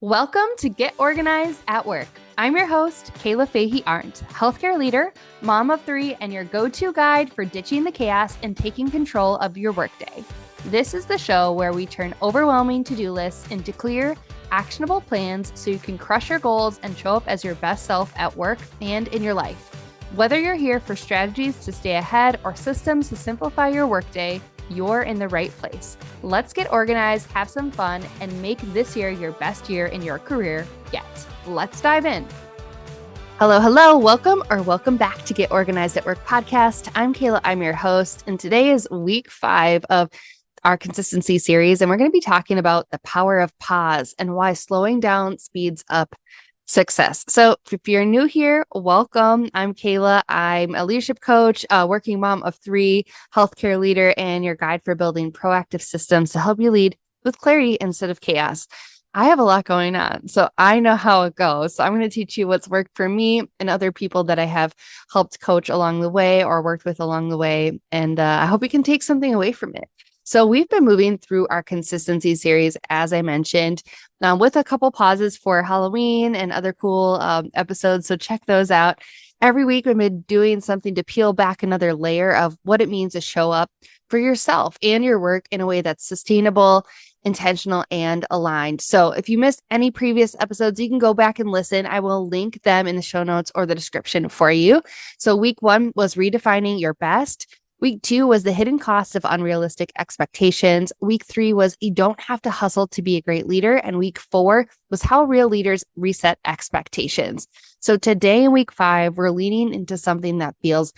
Welcome to Get Organized at Work. I'm your host, Kayla Fahey-Ahrndt, healthcare leader, mom of three, and your go-to guide for ditching the chaos and taking control of your workday. This is the show where we turn overwhelming to-do lists into clear, actionable plans so you can crush your goals and show up as your best self at work and in your life. Whether you're here for strategies to stay ahead or systems to simplify your workday, you're in the right place. Let's get organized, have some fun, and make this year your best year in your career yet. Let's dive in. Hello. Welcome back to Get Organized at Work podcast. I'm Kayla. I'm your host, and today is week 5 of our consistency series, and we're going to be talking about the power of pause and why slowing down speeds up success. So if you're new here, welcome. I'm Kayla. I'm a leadership coach, a working mom of 3, healthcare leader, and your guide for building proactive systems to help you lead with clarity instead of chaos. I have a lot going on, so I know how it goes. So I'm going to teach you what's worked for me and other people that I have helped coach along the way or worked with along the way. And I hope you can take something away from it. So we've been moving through our consistency series, as I mentioned, with a couple pauses for Halloween and other cool episodes. So check those out. Every week, we've been doing something to peel back another layer of what it means to show up for yourself and your work in a way that's sustainable, intentional, and aligned. So if you missed any previous episodes, you can go back and listen. I will link them in the show notes or the description for you. So week 1 was redefining your best. Week 2 was the hidden cost of unrealistic expectations. Week 3 was you don't have to hustle to be a great leader. And week 4 was how real leaders reset expectations. So today in week 5, we're leaning into something that feels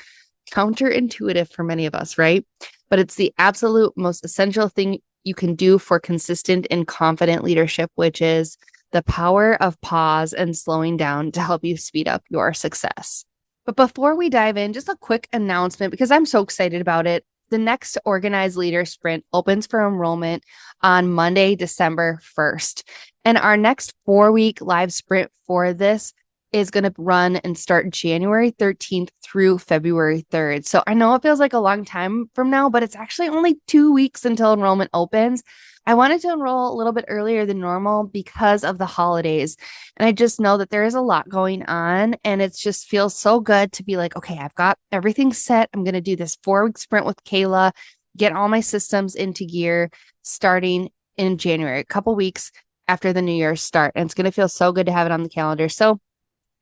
counterintuitive for many of us, right? But it's the absolute most essential thing you can do for consistent and confident leadership, which is the power of pause and slowing down to help you speed up your success. But before we dive in, just a quick announcement because I'm so excited about it. The next Organized Leader Sprint opens for enrollment on Monday, December 1st. And our next 4-week live sprint for this is going to run and start January 13th through February 3rd. So I know it feels like a long time from now, but it's actually only 2 weeks until enrollment opens. I wanted to enroll a little bit earlier than normal because of the holidays. And I just know that there is a lot going on and it just feels so good to be like, okay, I've got everything set. I'm going to do this 4-week sprint with Kayla, get all my systems into gear starting in January, a couple weeks after the New Year's start. And it's going to feel so good to have it on the calendar. So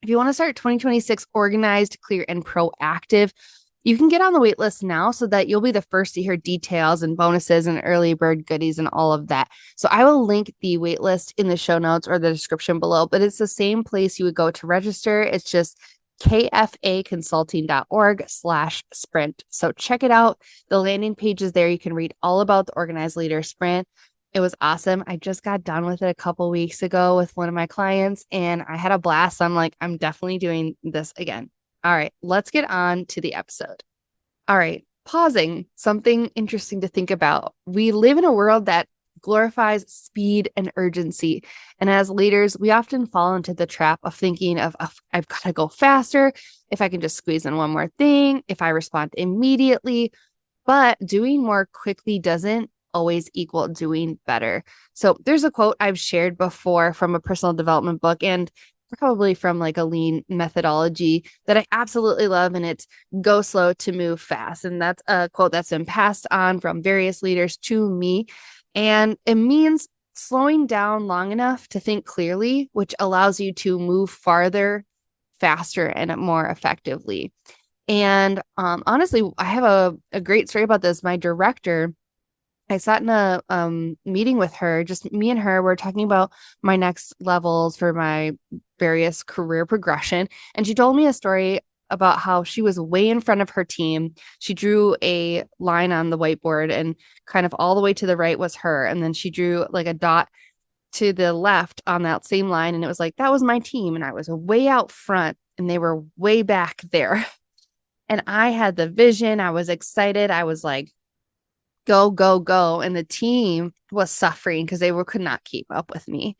if you want to start 2026 organized, clear, and proactive, you can get on the wait list now so that you'll be the first to hear details and bonuses and early bird goodies and all of that. So I will link the wait list in the show notes or the description below, but it's the same place you would go to register. It's just kfaconsulting.org/sprint. So check it out. The landing page is there. You can read all about the Organized Leader Sprint. It was awesome. I just got done with it a couple weeks ago with one of my clients and I had a blast. I'm like, I'm definitely doing this again. All right, let's get on to the episode. All right, pausing, something interesting to think about. We live in a world that glorifies speed and urgency. And as leaders, we often fall into the trap of thinking of I've got to go faster, if I can just squeeze in one more thing, if I respond immediately. But doing more quickly doesn't always equal doing better. So there's a quote I've shared before from a personal development book and probably from like a lean methodology that I absolutely love. And it's go slow to move fast. And that's a quote that's been passed on from various leaders to me. And it means slowing down long enough to think clearly, which allows you to move farther, faster, and more effectively. And honestly, I have a great story about this. My director, I sat in a meeting with her, just me and her. We're talking about my next levels for my various career progression. And she told me a story about how she was way in front of her team. She drew a line on the whiteboard and kind of all the way to the right was her. And then she drew like a dot to the left on that same line. And it was like, that was my team. And I was way out front and they were way back there. And I had the vision. I was excited. I was like, go, go, go. And the team was suffering because they could not keep up with me.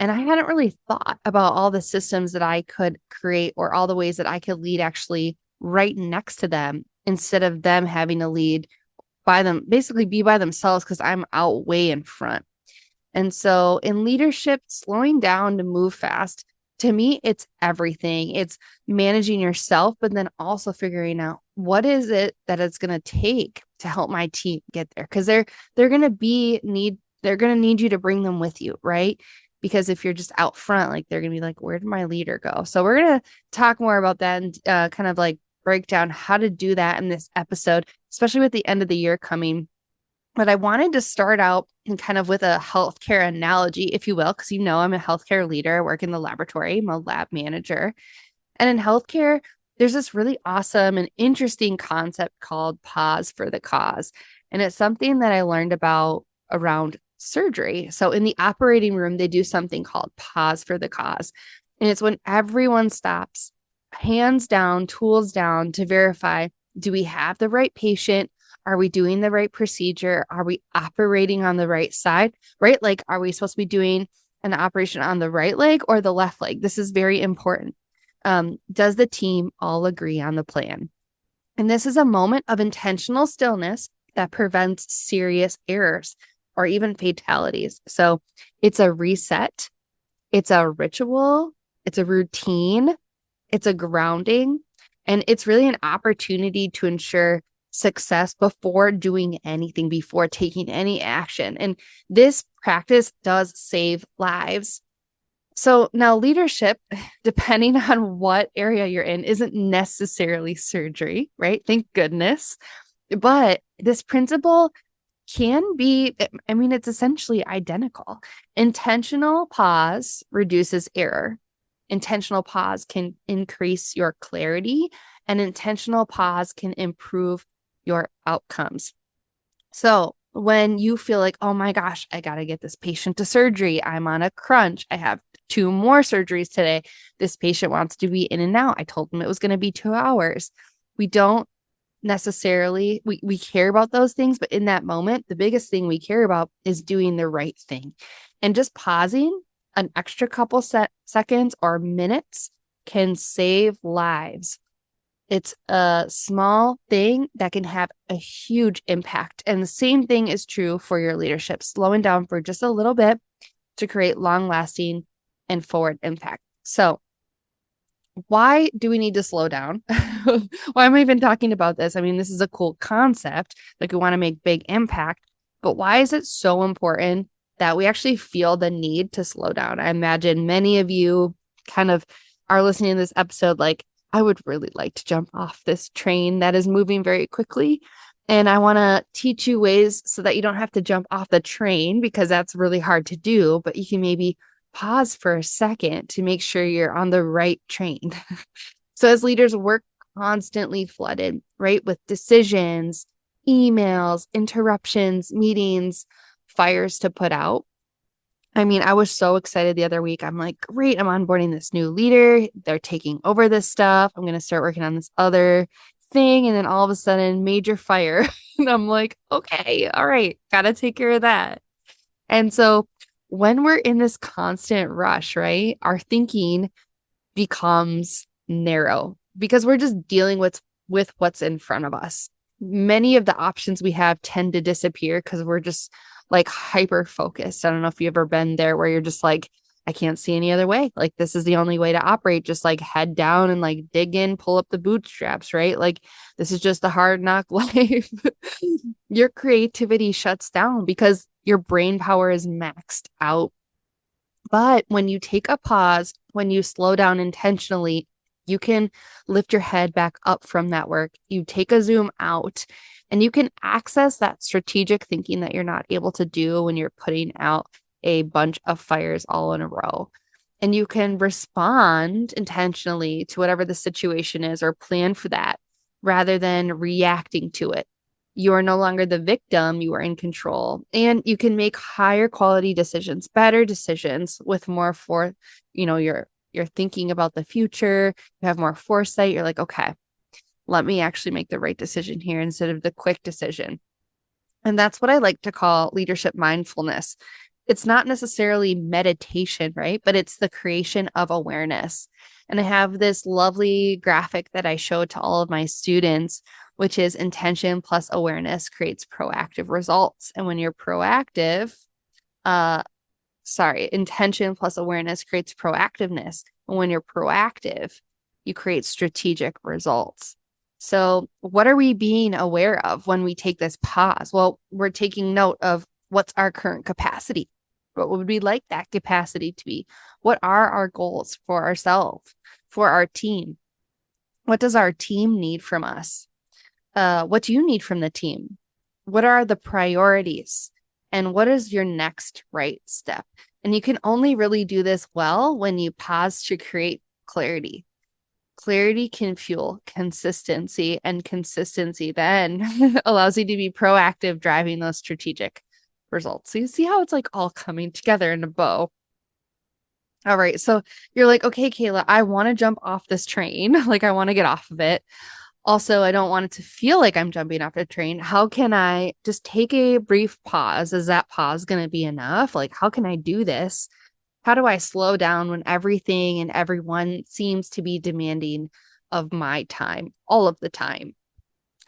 And I hadn't really thought about all the systems that I could create or all the ways that I could lead actually right next to them instead of them having to lead by them, basically be by themselves because I'm out way in front. And so in leadership, slowing down to move fast, to me, it's everything. It's managing yourself, but then also figuring out what is it that it's going to take to help my team get there. Because they're going to they're going to need you to bring them with you, right? Because if you're just out front, like they're going to be like, where did my leader go? So we're going to talk more about that and kind of like break down how to do that in this episode, especially with the end of the year coming. But I wanted to start out and kind of with a healthcare analogy, if you will, because I'm a healthcare leader. I work in the laboratory. I'm a lab manager. And in healthcare, there's this really awesome and interesting concept called pause for the cause. And it's something that I learned about around surgery. So in the operating room, they do something called pause for the cause. And it's when everyone stops, hands down, tools down to verify, do we have the right patient? Are we doing the right procedure? Are we operating on the right side, right? Like, are we supposed to be doing an operation on the right leg or the left leg? This is very important. Does the team all agree on the plan? And this is a moment of intentional stillness that prevents serious errors or even fatalities. So it's a reset, it's a ritual, it's a routine, it's a grounding, and it's really an opportunity to ensure success before doing anything, before taking any action. And this practice does save lives. So now leadership, depending on what area you're in, isn't necessarily surgery, right? Thank goodness. But this principle can be, it's essentially identical. Intentional pause reduces error. Intentional pause can increase your clarity, and intentional pause can improve your outcomes. So when you feel like, oh my gosh, I got to get this patient to surgery, I'm on a crunch, I have 2 more surgeries today, this patient wants to be in and out, I told them it was going to be 2 hours. We don't necessarily, we care about those things, but in that moment, the biggest thing we care about is doing the right thing. And just pausing an extra couple seconds or minutes can save lives. It's a small thing that can have a huge impact. And the same thing is true for your leadership, slowing down for just a little bit to create long-lasting and forward impact. So why do we need to slow down? Why am I even talking about this? I mean, this is a cool concept. Like, we want to make big impact, but why is it so important that we actually feel the need to slow down? I imagine many of you kind of are listening to this episode like, I would really like to jump off this train that is moving very quickly. And I want to teach you ways so that you don't have to jump off the train, because that's really hard to do, but you can maybe pause for a second to make sure you're on the right train. So as leaders, we're constantly flooded, right, with decisions, emails, interruptions, meetings, fires to put out. I mean, I was so excited the other week. I'm like, great, I'm onboarding this new leader. They're taking over this stuff. I'm going to start working on this other thing. And then all of a sudden, major fire. And I'm like, okay, all right, got to take care of that. And so when we're in this constant rush, right, our thinking becomes narrow because we're just dealing with what's in front of us. Many of the options we have tend to disappear because we're just like hyper focused. I don't know if you've ever been there where you're just like, I can't see any other way. Like, this is the only way to operate. Just like head down and like dig in, pull up the bootstraps, right? Like, this is just a hard knock life. Your creativity shuts down because your brain power is maxed out. But when you take a pause, when you slow down intentionally, you can lift your head back up from that work. You take a zoom out and you can access that strategic thinking that you're not able to do when you're putting out a bunch of fires all in a row. And you can respond intentionally to whatever the situation is or plan for that rather than reacting to it. You are no longer the victim, you are in control, and you can make higher quality decisions, better decisions with more you're thinking about the future, you have more foresight. You're like, okay, let me actually make the right decision here instead of the quick decision. And that's what I like to call leadership mindfulness. It's not necessarily meditation, right? But it's the creation of awareness. And I have this lovely graphic that I show to all of my students, which is intention plus awareness creates proactive results. And when you're proactive, intention plus awareness creates proactiveness. And when you're proactive, you create strategic results. So what are we being aware of when we take this pause? Well, we're taking note of what's our current capacity. What would we like that capacity to be? What are our goals for ourselves, for our team? What does our team need from us? What do you need from the team? What are the priorities? And what is your next right step? And you can only really do this well when you pause to create clarity. Clarity can fuel consistency, and consistency then allows you to be proactive, driving those strategic results. So you see how it's like all coming together in a bow. All right. So you're like, okay, Kayla, I want to jump off this train. Like, I want to get off of it. Also, I don't want it to feel like I'm jumping off the train. How can I just take a brief pause? Is that pause going to be enough? Like, how can I do this? How do I slow down when everything and everyone seems to be demanding of my time all of the time?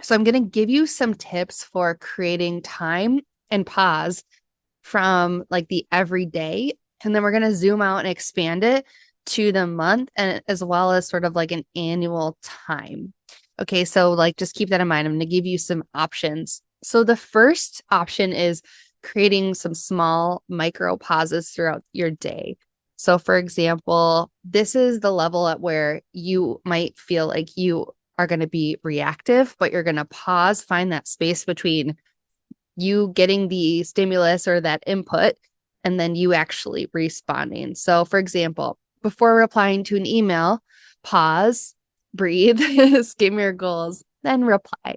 So I'm going to give you some tips for creating time and pause from like the everyday. And then we're going to zoom out and expand it to the month, and as well as sort of like an annual time. Okay, so like just keep that in mind. I'm going to give you some options. So the first option is creating some small micro pauses throughout your day. So for example, this is the level at where you might feel like you are going to be reactive, but you're going to pause, find that space between you getting the stimulus or that input and then you actually responding. So for example, before replying to an email, pause, breathe, skim your goals, then reply.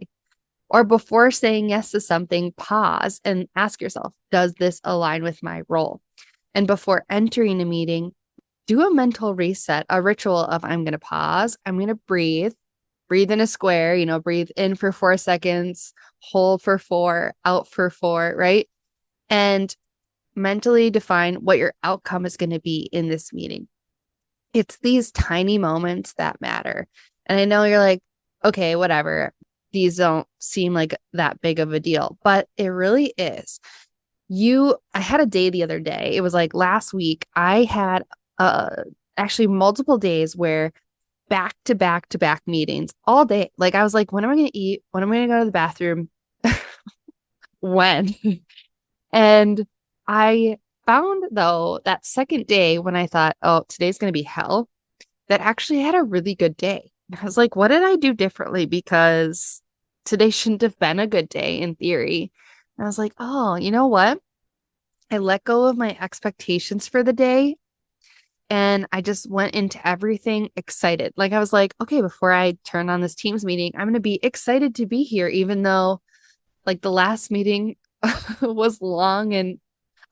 Or before saying yes to something, pause and ask yourself, does this align with my role? And before entering a meeting, do a mental reset, a ritual of I'm going to pause, I'm going to breathe in a square, breathe in for 4 seconds, hold for 4, out for 4, right? And mentally define what your outcome is going to be in this meeting. It's these tiny moments that matter. And I know you're like, okay, whatever. These don't seem like that big of a deal, but it really is. I had a day the other day. It was like last week. I had actually multiple days where back to back to back meetings all day. Like I was like, when am I going to eat? When am I going to go to the bathroom? When? And I found though that second day when I thought, oh, today's going to be hell, that actually had a really good day. I was like, what did I do differently? Because today shouldn't have been a good day in theory. And I was like, oh, you know what? I let go of my expectations for the day. And I just went into everything excited. Like I was like, okay, before I turn on this Teams meeting, I'm going to be excited to be here, even though like the last meeting was long and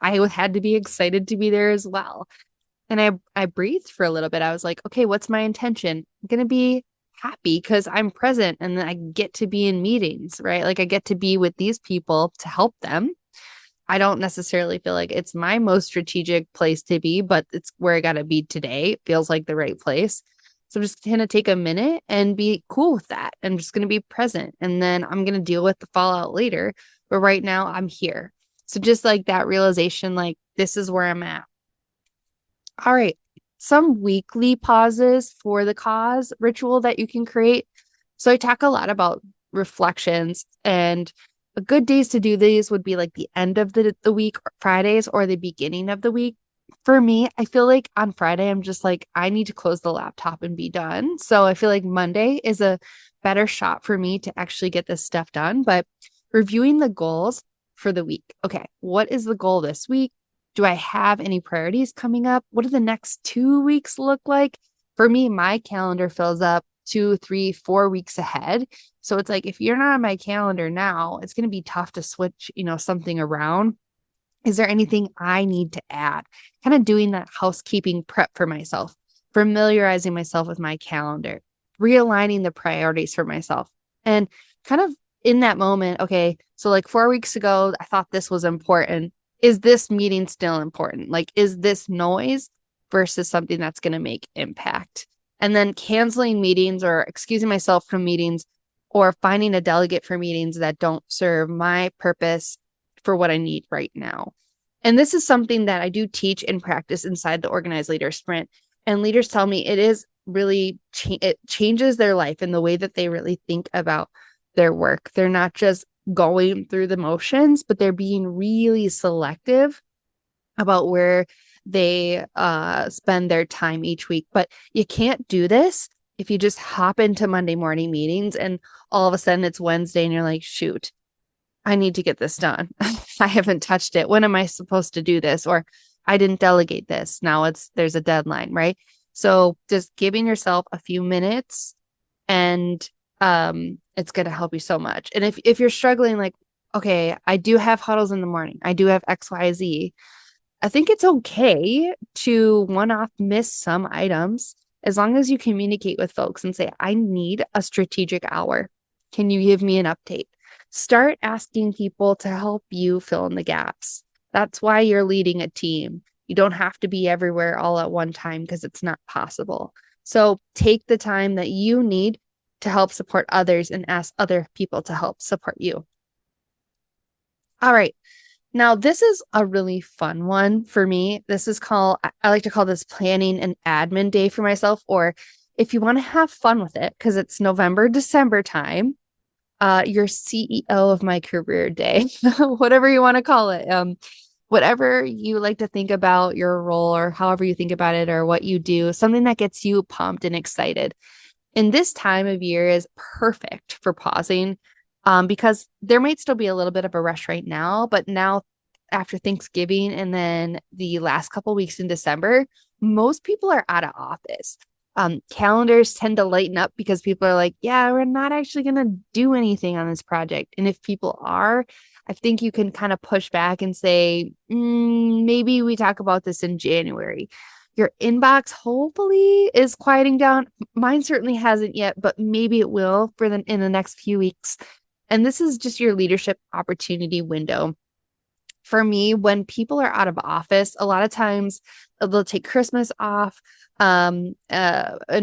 I had to be excited to be there as well. And I breathed for a little bit. I was like, okay, what's my intention? I'm going to be happy because I'm present and then I get to be in meetings, right? Like I get to be with these people to help them. I don't necessarily feel like it's my most strategic place to be, but it's where I got to be today. It feels like the right place. So I'm just going to take a minute and be cool with that. I'm just going to be present and then I'm going to deal with the fallout later. But right now I'm here. So just like that realization, like this is where I'm at. All right. Some weekly pauses for the cause ritual that you can create. So I talk a lot about reflections, and a good days to do these would be like the end of the week, Fridays, or the beginning of the week. For me, I feel like on Friday, I'm just like, I need to close the laptop and be done. So I feel like Monday is a better shot for me to actually get this stuff done. But reviewing the goals for the week. Okay, what is the goal this week? Do I have any priorities coming up? What do the next 2 weeks look like? For me, my calendar fills up 2, 3, 4 weeks ahead. So it's like, if you're not on my calendar now, it's going to be tough to switch, something around. Is there anything I need to add? Kind of doing that housekeeping prep for myself, familiarizing myself with my calendar, realigning the priorities for myself. And kind of in that moment, okay, so like 4 weeks ago, I thought this was important. Is this meeting still important? Like, is this noise versus something that's going to make impact? And then canceling meetings or excusing myself from meetings or finding a delegate for meetings that don't serve my purpose for what I need right now. And this is something that I do teach and practice inside the Organized Leader Sprint. And leaders tell me it is really, it changes their life and the way that they really think about their work. They're not just going through the motions, but they're being really selective about where they spend their time each week. But you can't do this if you just hop into Monday morning meetings and all of a sudden it's Wednesday and you're like, shoot, I need to get this done. I haven't touched it. When am I supposed to do this? Or I didn't delegate this. Now there's a deadline, right? So just giving yourself a few minutes and it's going to help you so much. And if you're struggling, like, okay, I do have huddles in the morning. I do have XYZ. I think it's okay to one-off miss some items as long as you communicate with folks and say, I need a strategic hour. Can you give me an update? Start asking people to help you fill in the gaps. That's why you're leading a team. You don't have to be everywhere all at one time because it's not possible. So take the time that you need to help support others and ask other people to help support you. All right. Now, this is a really fun one for me. This is I like to call this planning and admin day for myself, or if you want to have fun with it, because it's November, December time, your CEO of my career day, whatever you want to call it. Whatever you like to think about your role or however you think about it or what you do, something that gets you pumped and excited. And this time of year is perfect for pausing because there might still be a little bit of a rush right now, but now after Thanksgiving and then the last couple weeks in December, most people are out of office. Calendars tend to lighten up because people are like, yeah, we're not actually going to do anything on this project. And if people are, I think you can kind of push back and say, maybe we talk about this in January. Your inbox hopefully is quieting down. Mine certainly hasn't yet, but maybe it will in the next few weeks. And this is just your leadership opportunity window. For me, when people are out of office, a lot of times they'll take Christmas off. And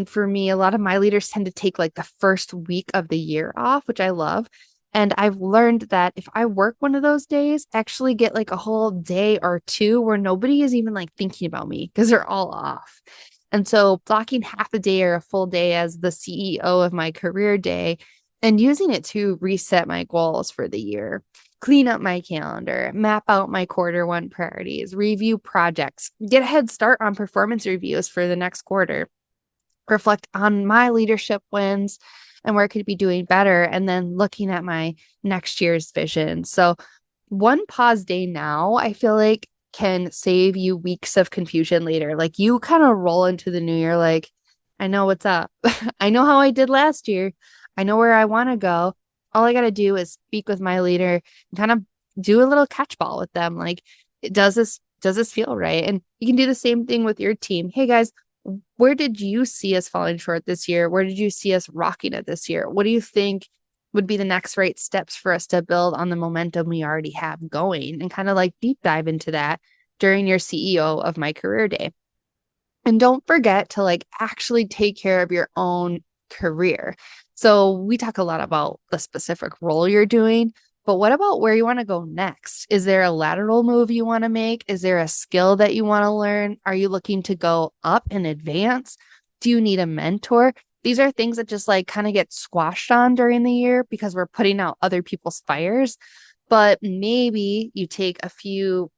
for me, a lot of my leaders tend to take like the first week of the year off, which I love. And I've learned that if I work one of those days, actually get like a whole day or two where nobody is even like thinking about me because they're all off. And so blocking half a day or a full day as the CEO of my career day and using it to reset my goals for the year, clean up my calendar, map out my quarter one priorities, review projects, get a head start on performance reviews for the next quarter, reflect on my leadership wins and where I could be doing better, and then looking at my next year's vision. So one pause day now, I feel like can save you weeks of confusion later. Like you kind of roll into the new year like, I know what's up. I know how I did last year. I know where I want to go. All I got to do is speak with my leader and kind of do a little catchball with them. Like, does this feel right? And you can do the same thing with your team. Hey guys, where did you see us falling short this year? Where did you see us rocking it this year? What do you think would be the next right steps for us to build on the momentum we already have going, and kind of like deep dive into that during your CEO of my career day. And don't forget to like actually take care of your own career. So we talk a lot about the specific role you're doing, but what about where you want to go next? Is there a lateral move you want to make? Is there a skill that you want to learn? Are you looking to go up and advance? Do you need a mentor? These are things that just like kind of get squashed on during the year because we're putting out other people's fires. But maybe you take a few,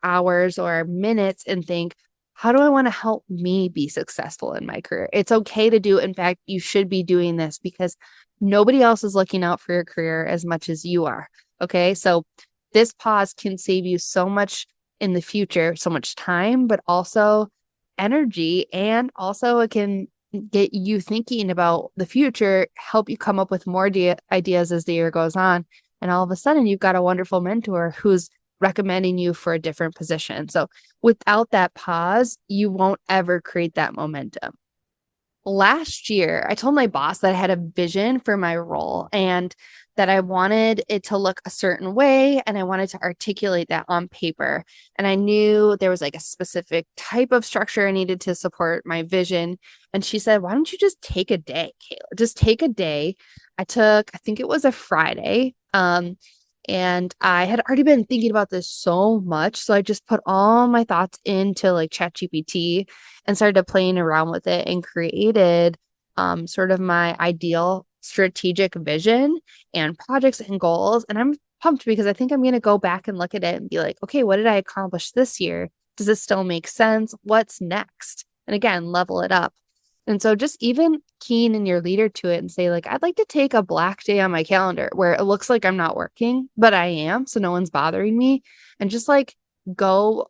hours or minutes and think, how do I want to help me be successful in my career? It's okay to do. In fact, you should be doing this because nobody else is looking out for your career as much as you are. Okay. So this pause can save you so much in the future, so much time, but also energy. And also it can get you thinking about the future, help you come up with more ideas as the year goes on. And all of a sudden you've got a wonderful mentor who's recommending you for a different position. So without that pause, you won't ever create that momentum. Last year, I told my boss that I had a vision for my role and that I wanted it to look a certain way and I wanted to articulate that on paper. And I knew there was like a specific type of structure I needed to support my vision. And she said, why don't you just take a day, Kayla? Just take a day. I think it was a Friday. And I had already been thinking about this so much. So I just put all my thoughts into like ChatGPT and started playing around with it and created sort of my ideal strategic vision and projects and goals. And I'm pumped because I think I'm going to go back and look at it and be like, okay, what did I accomplish this year? Does this still make sense? What's next? And again, level it up. And so just even keying in your leader to it and say, like, I'd like to take a black day on my calendar where it looks like I'm not working, but I am. So no one's bothering me. And just like go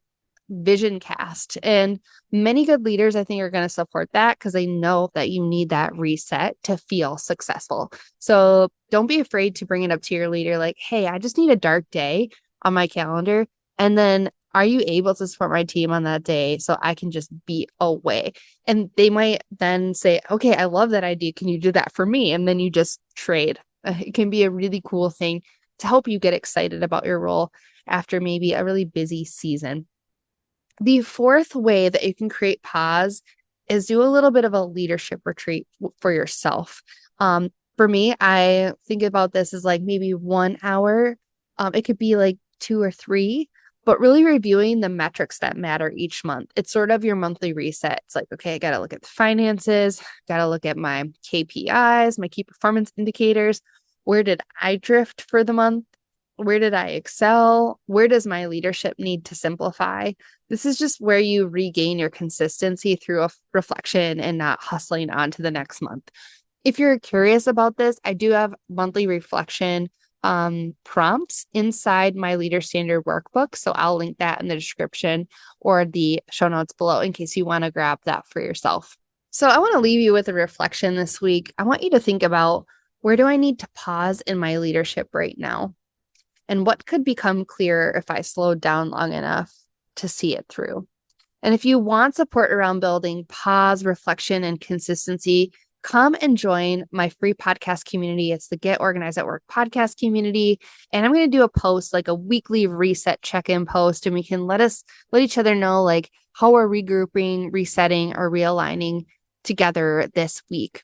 vision cast. And many good leaders, I think, are going to support that because they know that you need that reset to feel successful. So don't be afraid to bring it up to your leader. Like, hey, I just need a dark day on my calendar. And then are you able to support my team on that day so I can just be away? And they might then say, okay, I love that idea. Can you do that for me? And then you just trade. It can be a really cool thing to help you get excited about your role after maybe a really busy season. The fourth way that you can create pause is do a little bit of a leadership retreat for yourself. For me, I think about this as like maybe 1 hour. It could be like 2 or 3, but really reviewing the metrics that matter each month. It's sort of your monthly reset. It's like, okay, I got to look at the finances, got to look at my KPIs, my key performance indicators. Where did I drift for the month? Where did I excel? Where does my leadership need to simplify? This is just where you regain your consistency through a reflection and not hustling on to the next month. If you're curious about this, I do have monthly reflection prompts inside my Leader Standard workbook. So I'll link that in the description or the show notes below in case you want to grab that for yourself. So I want to leave you with a reflection this week. I want you to think about, where do I need to pause in my leadership right now? And what could become clearer if I slowed down long enough to see it through? And if you want support around building pause, reflection, and consistency, come and join my free podcast community. It's the Get Organized at Work podcast community. And I'm going to do a post, like a weekly reset check-in post, and we can let each other know like how we're regrouping, resetting, or realigning together this week.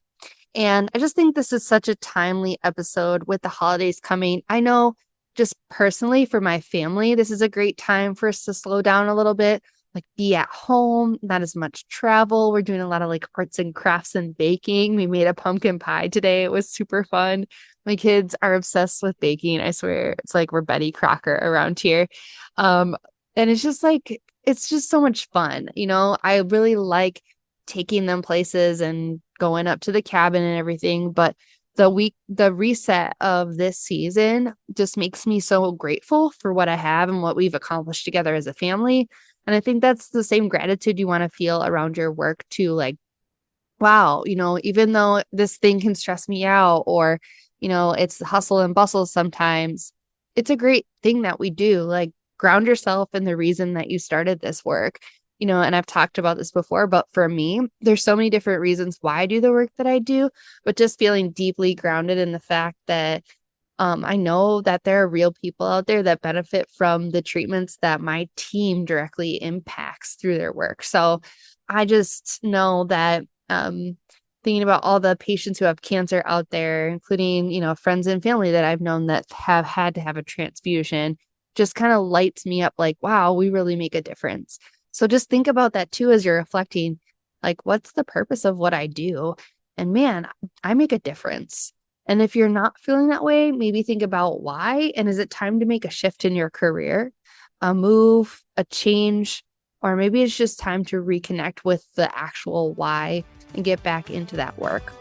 And I just think this is such a timely episode with the holidays coming. I know just personally for my family, this is a great time for us to slow down a little bit, like be at home, not as much travel. We're doing a lot of like arts and crafts and baking. We made a pumpkin pie today. It was super fun. My kids are obsessed with baking. I swear it's like we're Betty Crocker around here. And it's just like, it's just so much fun. You know, I really like taking them places and going up to the cabin and everything, but the reset of this season just makes me so grateful for what I have and what we've accomplished together as a family. And I think that's the same gratitude you want to feel around your work too. Like, wow, you know, even though this thing can stress me out or, you know, it's hustle and bustle sometimes, it's a great thing that we do. Like, ground yourself in the reason that you started this work. You know, and I've talked about this before, but for me, there's so many different reasons why I do the work that I do, but just feeling deeply grounded in the fact that I know that there are real people out there that benefit from the treatments that my team directly impacts through their work. So I just know that thinking about all the patients who have cancer out there, including, you know, friends and family that I've known that have had to have a transfusion, just kind of lights me up like, wow, we really make a difference. So just think about that too as you're reflecting, like, what's the purpose of what I do? And man, I make a difference. And if you're not feeling that way, maybe think about why. And is it time to make a shift in your career, a move, a change, or maybe it's just time to reconnect with the actual why and get back into that work.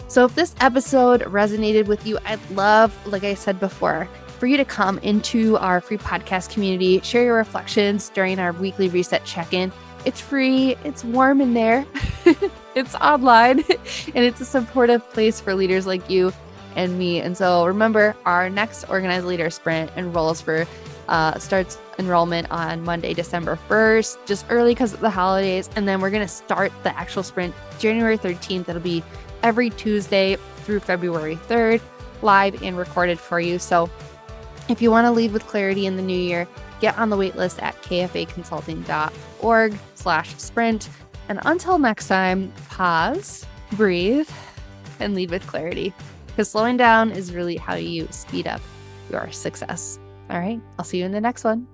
So if this episode resonated with you, I'd love, like I said before, for you to come into our free podcast community, share your reflections during our weekly reset check-in. It's free, it's warm in there, it's online, and it's a supportive place for leaders like you and me. And so remember, our next Organized Leader Sprint starts enrollment on Monday, December 1st, just early because of the holidays. And then we're going to start the actual sprint January 13th. It'll be every Tuesday through February 3rd, live and recorded for you. So if you want to lead with clarity in the new year, get on the waitlist at kfaconsulting.org/sprint. And until next time, pause, breathe, and lead with clarity. Because slowing down is really how you speed up your success. All right. I'll see you in the next one.